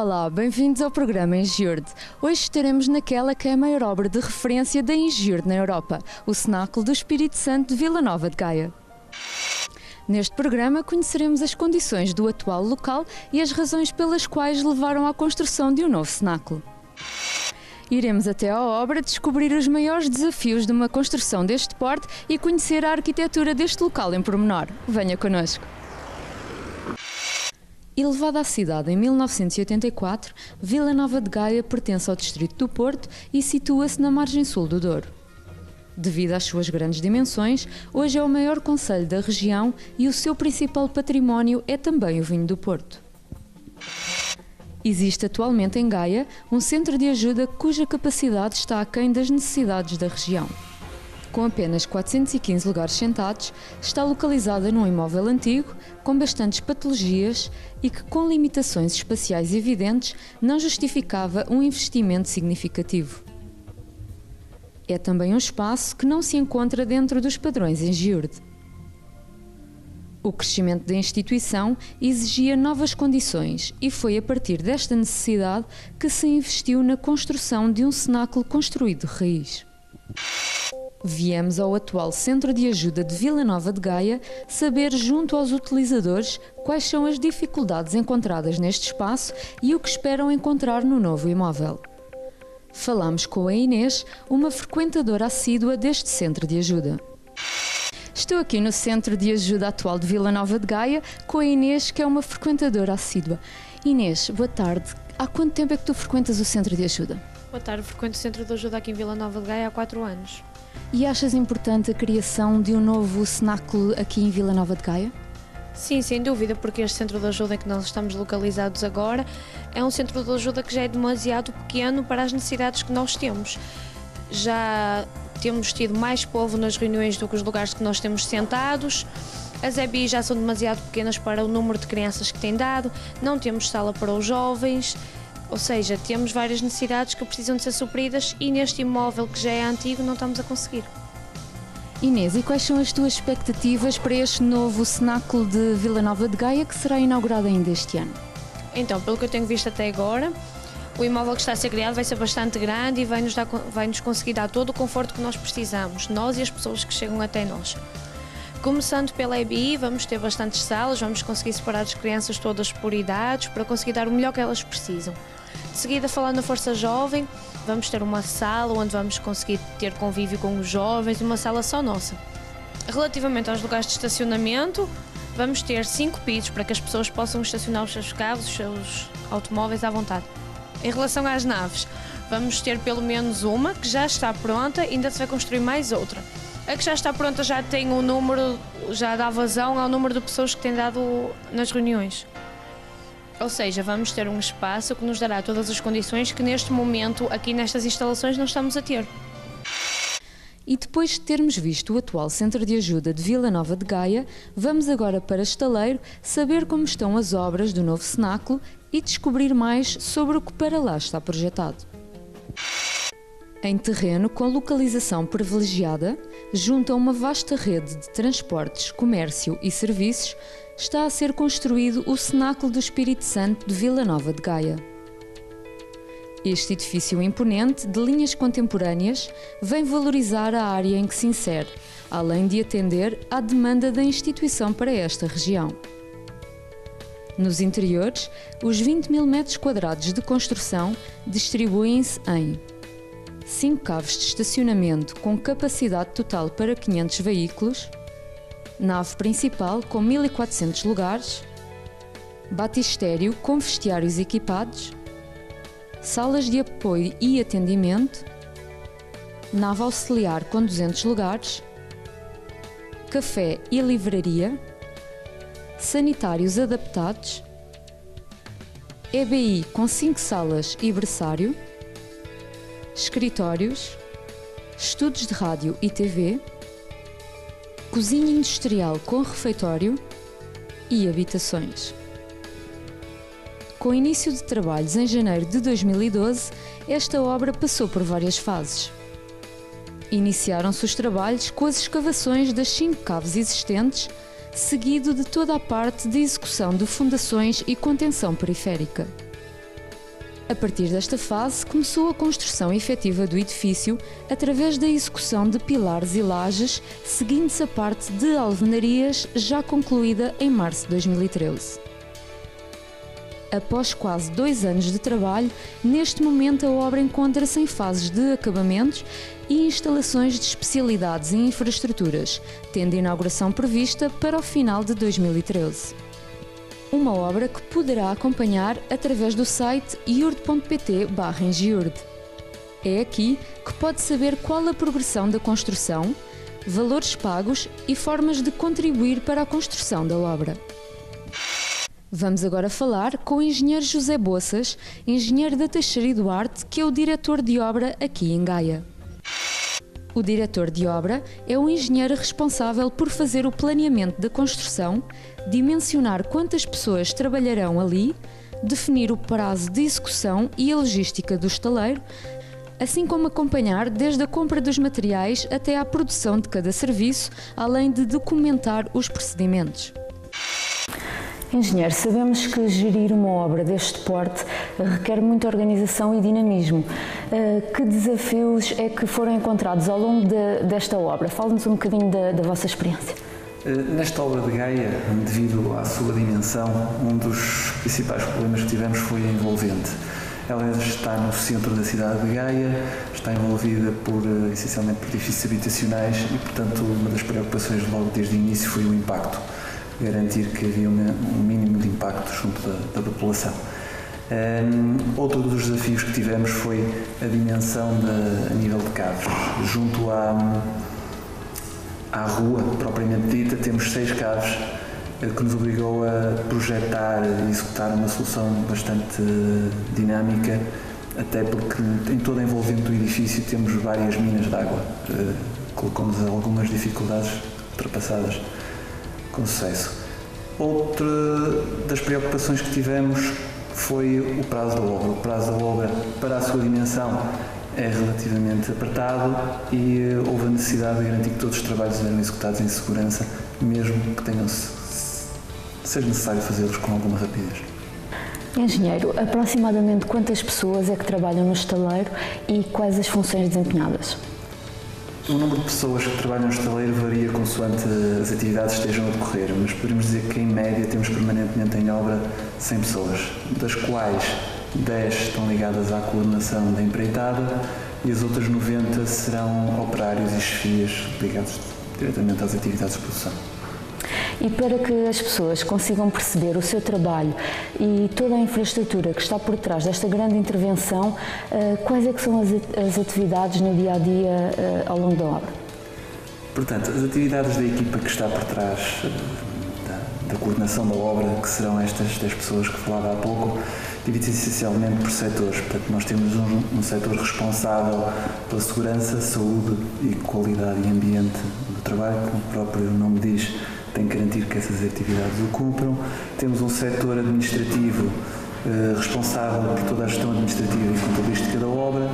Olá, bem-vindos ao programa Engiurde. Hoje estaremos naquela que é a maior obra de referência da Engiurde na Europa, o Cenáculo do Espírito Santo de Vila Nova de Gaia. Neste programa conheceremos as condições do atual local e as razões pelas quais levaram à construção de um novo cenáculo. Iremos até à obra descobrir os maiores desafios de uma construção deste porte e conhecer a arquitetura deste local em pormenor. Venha connosco! Elevada à cidade em 1984, Vila Nova de Gaia pertence ao distrito do Porto e situa-se na margem sul do Douro. Devido às suas grandes dimensões, hoje é o maior concelho da região e o seu principal património é também o vinho do Porto. Existe atualmente em Gaia um centro de ajuda cuja capacidade está aquém das necessidades da região. Com apenas 415 lugares sentados, está localizada num imóvel antigo, com bastantes patologias e que, com limitações espaciais evidentes, não justificava um investimento significativo. É também um espaço que não se encontra dentro dos padrões Engiurde. O crescimento da instituição exigia novas condições e foi a partir desta necessidade que se investiu na construção de um cenáculo construído de raiz. Viemos ao atual Centro de Ajuda de Vila Nova de Gaia saber junto aos utilizadores quais são as dificuldades encontradas neste espaço e o que esperam encontrar no novo imóvel. Falamos com a Inês, uma frequentadora assídua deste Centro de Ajuda. Estou aqui no Centro de Ajuda atual de Vila Nova de Gaia com a Inês, que é uma frequentadora assídua. Inês, boa tarde. Há quanto tempo é que tu frequentas o Centro de Ajuda? Boa tarde, frequento o Centro de Ajuda aqui em Vila Nova de Gaia há 4 anos. E achas importante a criação de um novo cenáculo aqui em Vila Nova de Gaia? Sim, sem dúvida, porque este Centro de Ajuda em que nós estamos localizados agora é um Centro de Ajuda que já é demasiado pequeno para as necessidades que nós temos. Já temos tido mais povo nas reuniões do que os lugares que nós temos sentados. As EBIs já são demasiado pequenas para o número de crianças que têm dado, não temos sala para os jovens, ou seja, temos várias necessidades que precisam de ser supridas e neste imóvel que já é antigo não estamos a conseguir. Inês, e quais são as tuas expectativas para este novo cenáculo de Vila Nova de Gaia que será inaugurado ainda este ano? Então, pelo que eu tenho visto até agora, o imóvel que está a ser criado vai ser bastante grande e vai-nos conseguir dar todo o conforto que nós precisamos, nós e as pessoas que chegam até nós. Começando pela EBI, vamos ter bastantes salas, vamos conseguir separar as crianças todas por idades para conseguir dar o melhor que elas precisam. De seguida, falando na Força Jovem, vamos ter uma sala onde vamos conseguir ter convívio com os jovens, uma sala só nossa. Relativamente aos lugares de estacionamento, vamos ter 5 pisos para que as pessoas possam estacionar os seus carros, os seus automóveis à vontade. Em relação às naves, vamos ter pelo menos uma que já está pronta e ainda se vai construir mais outra. A que já está pronta já tem o número, já dá vazão ao número de pessoas que têm dado nas reuniões. Ou seja, vamos ter um espaço que nos dará todas as condições que neste momento, aqui nestas instalações, não estamos a ter. E depois de termos visto o atual Centro de Ajuda de Vila Nova de Gaia, vamos agora para Estaleiro saber como estão as obras do novo cenáculo e descobrir mais sobre o que para lá está projetado. Em terreno com localização privilegiada, junto a uma vasta rede de transportes, comércio e serviços, está a ser construído o Cenáculo do Espírito Santo de Vila Nova de Gaia. Este edifício imponente, de linhas contemporâneas, vem valorizar a área em que se insere, além de atender à demanda da instituição para esta região. Nos interiores, os 20.000 metros quadrados de construção distribuem-se em 5 caves de estacionamento com capacidade total para 500 veículos, nave principal com 1.400 lugares, batistério com vestiários equipados, salas de apoio e atendimento, nave auxiliar com 200 lugares, café e livraria, sanitários adaptados, EBI com 5 salas e berçário, escritórios, estudos de rádio e TV, cozinha industrial com refeitório e habitações. Com o início de trabalhos em janeiro de 2012, esta obra passou por várias fases. Iniciaram-se os trabalhos com as escavações das 5 caves existentes, seguido de toda a parte de execução de fundações e contenção periférica. A partir desta fase, começou a construção efetiva do edifício através da execução de pilares e lajes, seguindo-se a parte de alvenarias, já concluída em março de 2013. Após quase 2 anos de trabalho, neste momento a obra encontra-se em fases de acabamentos e instalações de especialidades e infraestruturas, tendo a inauguração prevista para o final de 2013. Uma obra que poderá acompanhar através do site iurde.pt/engiurde. É aqui que pode saber qual a progressão da construção, valores pagos e formas de contribuir para a construção da obra. Vamos agora falar com o engenheiro José Boças, engenheiro da Teixeira e Duarte, que é o diretor de obra aqui em Gaia. O diretor de obra é o engenheiro responsável por fazer o planeamento da construção, dimensionar quantas pessoas trabalharão ali, definir o prazo de execução e a logística do estaleiro, assim como acompanhar desde a compra dos materiais até à produção de cada serviço, além de documentar os procedimentos. Engenheiro, sabemos que gerir uma obra deste porte requer muita organização e dinamismo. Que desafios é que foram encontrados ao longo desta obra? Fale-nos um bocadinho da vossa experiência. Nesta obra de Gaia, devido à sua dimensão, um dos principais problemas que tivemos foi a envolvente. Ela está no centro da cidade de Gaia, está envolvida essencialmente por edifícios habitacionais e, portanto, uma das preocupações logo desde o início foi o impacto. Garantir que havia um mínimo de impacto junto da população. Outro dos desafios que tivemos foi a dimensão a nível de caves. Junto à rua, propriamente dita, temos 6 caves, que nos obrigou a projetar e executar uma solução bastante dinâmica, até porque em toda a envolvente do edifício temos várias minas de água. Colocamos algumas dificuldades ultrapassadas com sucesso. Outra das preocupações que tivemos foi o prazo da obra. O prazo da obra, para a sua dimensão, é relativamente apertado e houve a necessidade de garantir que todos os trabalhos eram executados em segurança, mesmo que seja necessário fazê-los com alguma rapidez. Engenheiro, aproximadamente quantas pessoas é que trabalham no estaleiro e quais as funções desempenhadas? O número de pessoas que trabalham no estaleiro varia consoante as atividades estejam a decorrer, mas podemos dizer que, em média, temos permanentemente em obra 100 pessoas, das quais 10 estão ligadas à coordenação da empreitada e as outras 90 serão operários e chefias ligados diretamente às atividades de produção. E para que as pessoas consigam perceber o seu trabalho e toda a infraestrutura que está por trás desta grande intervenção, quais é que são as atividades no dia-a-dia ao longo da obra? Portanto, as atividades da equipa que está por trás da coordenação da obra, que serão estas 10 pessoas que falava há pouco, dividem-se essencialmente por setores. Portanto, nós temos um setor responsável pela segurança, saúde e qualidade e ambiente do trabalho, como o próprio nome diz, tem que garantir que essas atividades o cumpram. Temos um setor administrativo responsável por toda a gestão administrativa e contabilística da obra.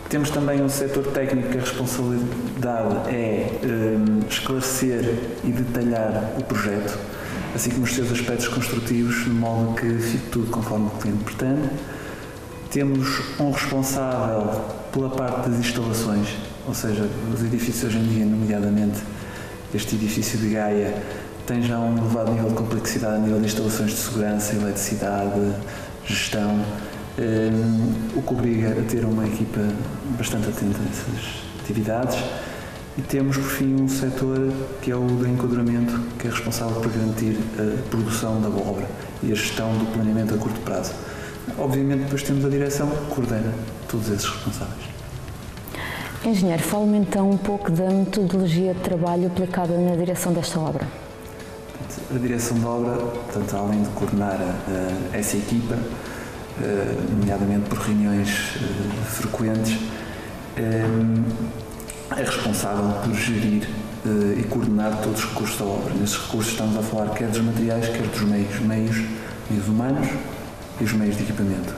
Temos também um setor técnico que a responsabilidade é esclarecer e detalhar o projeto, assim como os seus aspectos construtivos, de modo que fique tudo conforme o cliente pretende. Temos um responsável pela parte das instalações, ou seja, os edifícios hoje em dia, nomeadamente este edifício de Gaia, tem já um elevado nível de complexidade a nível de instalações de segurança, eletricidade, gestão, o que obriga a ter uma equipa bastante atenta a essas atividades. E temos, por fim, um setor que é o do enquadramento, que é responsável por garantir a produção da obra e a gestão do planeamento a curto prazo. Obviamente, depois temos a direção que coordena todos esses responsáveis. Engenheiro, fale-me então um pouco da metodologia de trabalho aplicada na direção desta obra. A direção da obra, portanto, além de coordenar essa equipa, nomeadamente por reuniões frequentes, é responsável por gerir e coordenar todos os recursos da obra. Nesses recursos estamos a falar quer dos materiais, quer dos meios humanos e os meios de equipamento.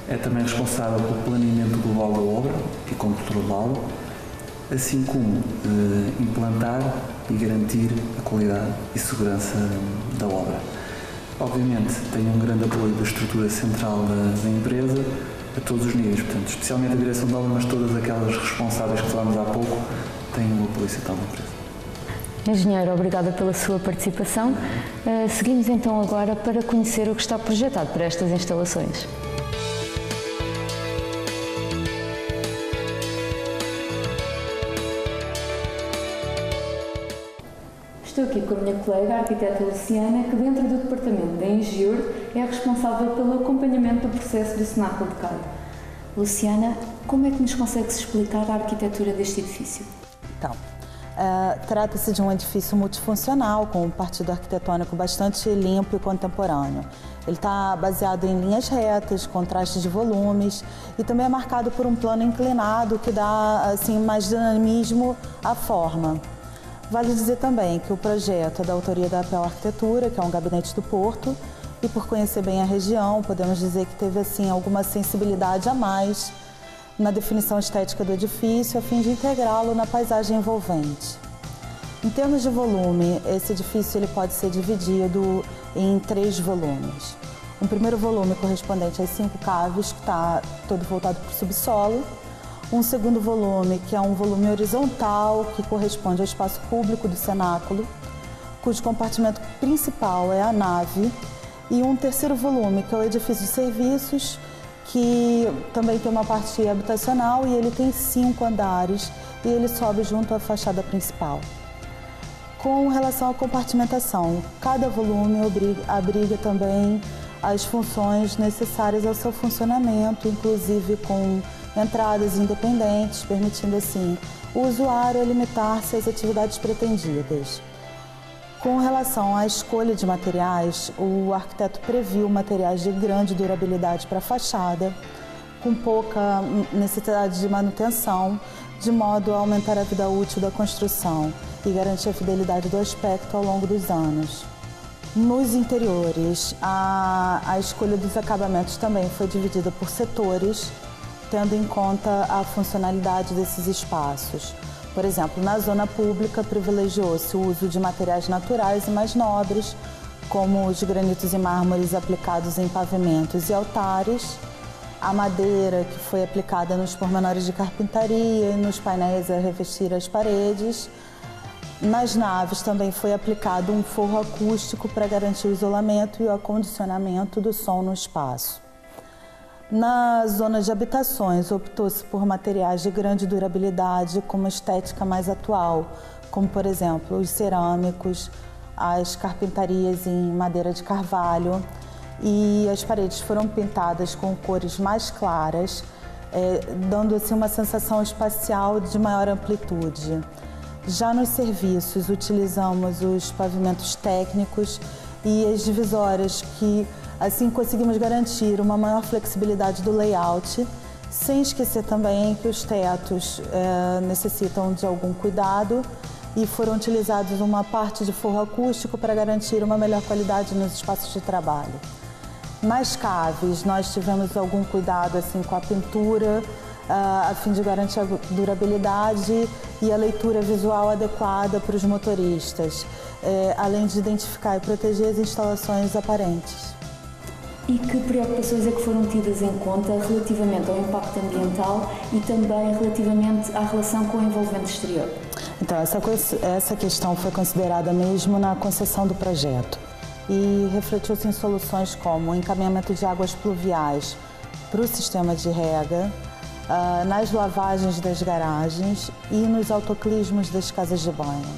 É também responsável pelo planeamento global da obra e controlá-lo, assim como implantar e garantir a qualidade e segurança da obra. Obviamente tem um grande apoio da estrutura central da empresa a todos os níveis, portanto, especialmente a direção de obra, mas todas aquelas responsáveis que falámos há pouco têm o apoio central da empresa. Engenheiro, obrigada pela sua participação. Seguimos então agora para conhecer o que está projetado para estas instalações. Estou aqui com a minha colega, a arquiteta Luciana, que dentro do departamento da Engiur é responsável pelo acompanhamento do processo do Cenáculo de Gaia. Luciana, como é que nos consegue explicar a arquitetura deste edifício? Então, trata-se de um edifício multifuncional, com um partido arquitetônico bastante limpo e contemporâneo. Ele está baseado em linhas retas, contrastes de volumes e também é marcado por um plano inclinado que dá assim, mais dinamismo à forma. Vale dizer também que o projeto é da autoria da APL Arquitetura, que é um gabinete do Porto, e por conhecer bem a região, podemos dizer que teve assim, alguma sensibilidade a mais na definição estética do edifício, a fim de integrá-lo na paisagem envolvente. Em termos de volume, esse edifício ele pode ser dividido em 3 volumes. Um primeiro volume correspondente às 5 caves, que está todo voltado para o subsolo. Um segundo volume, que é um volume horizontal, que corresponde ao espaço público do cenáculo, cujo compartimento principal é a nave. E um terceiro volume, que é o edifício de serviços, que também tem uma parte habitacional e ele tem 5 andares e ele sobe junto à fachada principal. Com relação à compartimentação, cada volume abriga também as funções necessárias ao seu funcionamento, inclusive com entradas independentes, permitindo assim o usuário a limitar-se às atividades pretendidas. Com relação à escolha de materiais, o arquiteto previu materiais de grande durabilidade para a fachada, com pouca necessidade de manutenção, de modo a aumentar a vida útil da construção e garantir a fidelidade do aspecto ao longo dos anos. Nos interiores, a escolha dos acabamentos também foi dividida por setores, tendo em conta a funcionalidade desses espaços. Por exemplo, na zona pública privilegiou-se o uso de materiais naturais e mais nobres, como os granitos e mármores aplicados em pavimentos e altares, a madeira que foi aplicada nos pormenores de carpintaria e nos painéis a revestir as paredes. Nas naves também foi aplicado um forro acústico para garantir o isolamento e o acondicionamento do som no espaço. Na zona de habitações, optou-se por materiais de grande durabilidade com uma estética mais atual, como, por exemplo, os cerâmicos, as carpintarias em madeira de carvalho, e as paredes foram pintadas com cores mais claras, dando assim uma sensação espacial de maior amplitude. Já nos serviços, utilizamos os pavimentos técnicos e as divisórias que assim conseguimos garantir uma maior flexibilidade do layout, sem esquecer também que os tetos necessitam de algum cuidado e foram utilizados uma parte de forro acústico para garantir uma melhor qualidade nos espaços de trabalho. Nas caves, nós tivemos algum cuidado assim, com a pintura, a fim de garantir a durabilidade e a leitura visual adequada para os motoristas, além de identificar e proteger as instalações aparentes. E que preocupações é que foram tidas em conta relativamente ao impacto ambiental e também relativamente à relação com o envolvente exterior? Então, essa questão foi considerada mesmo na concessão do projeto e refletiu-se em soluções como o encaminhamento de águas pluviais para o sistema de rega, nas lavagens das garagens e nos autoclismos das casas de banho.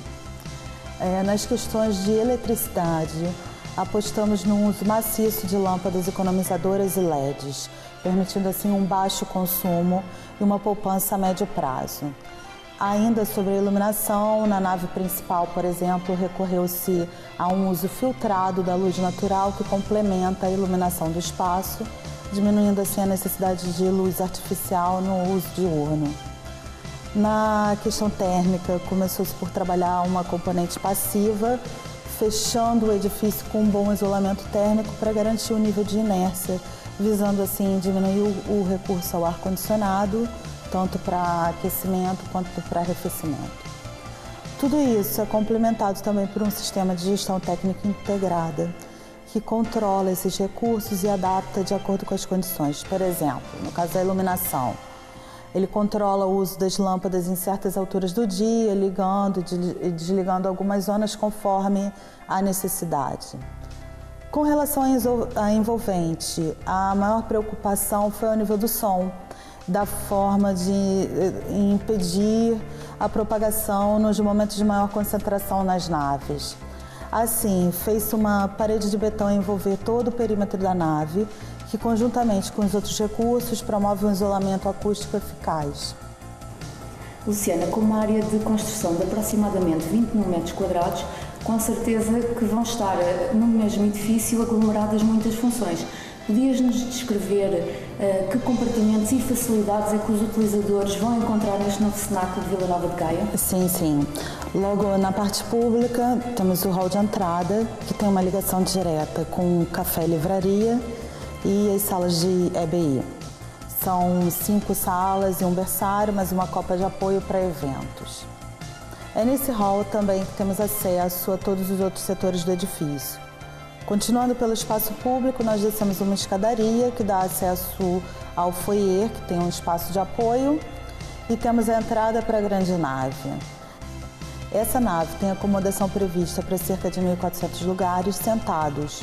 Nas questões de eletricidade, apostamos no uso maciço de lâmpadas economizadoras e LEDs, permitindo assim um baixo consumo e uma poupança a médio prazo. Ainda sobre a iluminação, na nave principal, por exemplo, recorreu-se a um uso filtrado da luz natural que complementa a iluminação do espaço, diminuindo assim a necessidade de luz artificial no uso diurno. Na questão térmica, começou-se por trabalhar uma componente passiva, fechando o edifício com um bom isolamento térmico para garantir o nível de inércia, visando assim diminuir o recurso ao ar-condicionado, tanto para aquecimento quanto para arrefecimento. Tudo isso é complementado também por um sistema de gestão técnica integrada, que controla esses recursos e adapta de acordo com as condições. Por exemplo, no caso da iluminação, ele controla o uso das lâmpadas em certas alturas do dia, ligando e desligando algumas zonas conforme a necessidade. Com relação à envolvente, a maior preocupação foi ao nível do som, da forma de impedir a propagação nos momentos de maior concentração nas naves. Assim, fez-se uma parede de betão envolver todo o perímetro da nave, que conjuntamente com os outros recursos promove um isolamento acústico eficaz. Luciana, com uma área de construção de aproximadamente 20 mil metros quadrados, com certeza que vão estar no mesmo edifício aglomeradas muitas funções. Podias-nos descrever que compartimentos e facilidades é que os utilizadores vão encontrar neste novo cenáculo de Vila Nova de Gaia? Sim. Logo na parte pública temos o hall de entrada, que tem uma ligação direta com o café e livraria e as salas de EBI. São 5 salas e um berçário, mais uma copa de apoio para eventos. É nesse hall também que temos acesso a todos os outros setores do edifício. Continuando pelo espaço público, nós descemos uma escadaria que dá acesso ao foyer, que tem um espaço de apoio, e temos a entrada para a grande nave. Essa nave tem acomodação prevista para cerca de 1.400 lugares sentados.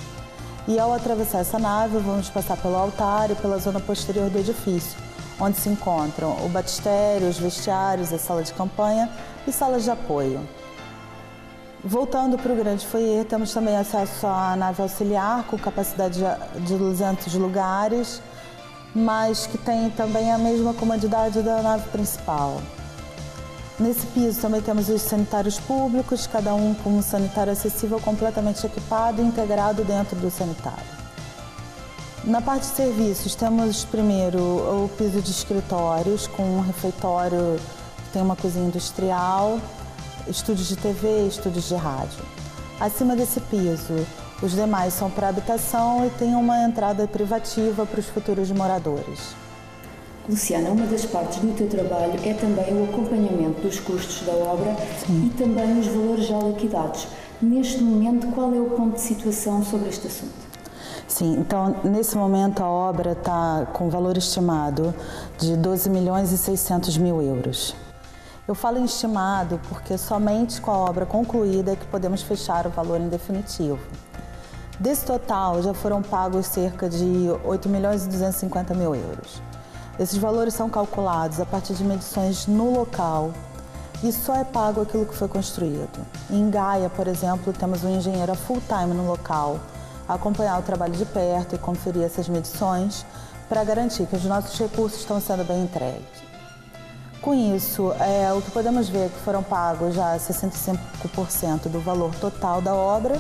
E ao atravessar essa nave, vamos passar pelo altar e pela zona posterior do edifício, onde se encontram o batistério, os vestiários, a sala de campanha e salas de apoio. Voltando para o grande foyer, temos também acesso à nave auxiliar, com capacidade de 200 lugares, mas que tem também a mesma comodidade da nave principal. Nesse piso também temos os sanitários públicos, cada um com um sanitário acessível completamente equipado e integrado dentro do sanitário. Na parte de serviços, temos primeiro o piso de escritórios, com um refeitório que tem uma cozinha industrial, estúdios de TV e estúdios de rádio. Acima desse piso, os demais são para habitação e tem uma entrada privativa para os futuros moradores. Luciana, uma das partes do teu trabalho é também o acompanhamento dos custos da obra. Sim. E também os valores já liquidados. Neste momento, qual é o ponto de situação sobre este assunto? Sim, então nesse momento a obra está com valor estimado de 12.600.000 euros. Eu falo em estimado porque somente com a obra concluída é que podemos fechar o valor em definitivo. Desse total já foram pagos cerca de 8.250.000 euros. Esses valores são calculados a partir de medições no local e só é pago aquilo que foi construído. Em Gaia, por exemplo, temos um engenheiro a full time no local, a acompanhar o trabalho de perto e conferir essas medições para garantir que os nossos recursos estão sendo bem entregues. Com isso, o que podemos ver é que foram pagos já 65% do valor total da obra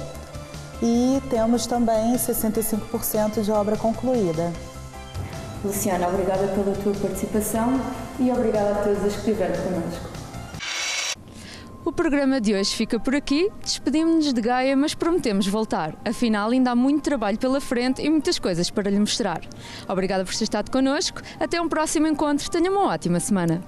e temos também 65% de obra concluída. Luciana, obrigada pela tua participação e obrigada a todos os que estiveram connosco. O programa de hoje fica por aqui. Despedimos-nos de Gaia, mas prometemos voltar. Afinal, ainda há muito trabalho pela frente e muitas coisas para lhe mostrar. Obrigada por ter estado connosco. Até um próximo encontro. Tenha uma ótima semana.